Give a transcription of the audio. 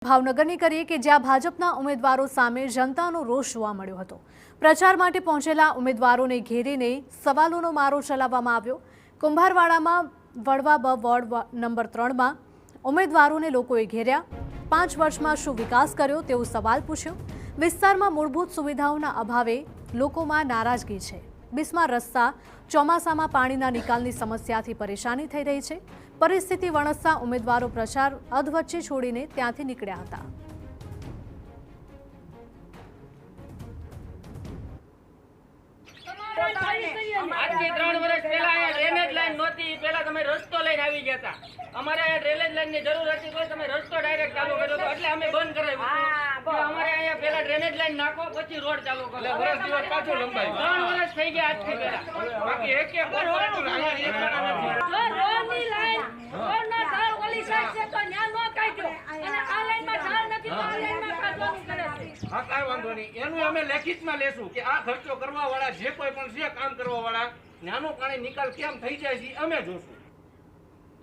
ભાવનગરની કરીએ કે જ્યાં ભાજપના ઉમેદવારો સામે જનતાનો રોષ જોવા મળ્યો હતો। પ્રચાર માટે પહોંચેલા ઉમેદવારોને ઘેરીને સવાલોનો મારો ચલાવવામાં આવ્યો। કુંભારવાડામાં વડવા બ વોર્ડ નંબર 3માં ઉમેદવારોને લોકોએ ઘેર્યા। 5 વર્ષમાં શું વિકાસ કર્યો તેવો સવાલ પૂછ્યો। વિસ્તારમાં મૂળભૂત સુવિધાઓના અભાવે લોકોમાં નારાજગી છે। બિસ્માર રસ્તા, ચોમાસામાં પાણીના નિકાલની સમસ્યાથી પરેશાની થઈ રહી છે। પરિસ્થિતિ વણસતા ઉમેદવારો પ્રચાર અધવચ્ચે છોડીને ત્યાંથી નીકળ્યા હતા। આજથી 3 વર્ષ પહેલા અહીંયા ડ્રેનેજ લાઈન નહોતી, પહેલા તમે રસ્તો લઈને આવી ગયા હતા। અમારે અહીંયા ડ્રેનેજ લાઈનની જરૂર હતી તો તમે રસ્તો ડાયરેક્ટ ચાલુ કર્યો હતો, એટલે અમે બંધ કરાવ્યું। અમારે અહીંયા પહેલા ડ્રેનેજ લાઈન નાખો પછી રોડ ચાલુ કરો। વર્ષ દિવસ પાછું લંબાઈ 3 વર્ષ થઈ ગયા આજથી પહેલા, બાકી એક રોડની લાઈન રોડનો ધાર ઓલી સાઈડ છે તો ન્યા નો કાઢ્યો અને આ લાઈનમાં ધાર નથી તો આ લાઈનમાં કાઢવાનું કરે છે। હા, કાંઈ વાંધો નહીં, એનું અમે લેખિતમાં લેશું કે આ ખર્ચો કરવા વાળા જે કોઈ પણ છે કામ કરવા વાળા નાનો પાણી નિકાલ કેમ થઈ જાય છે અમે જોશું।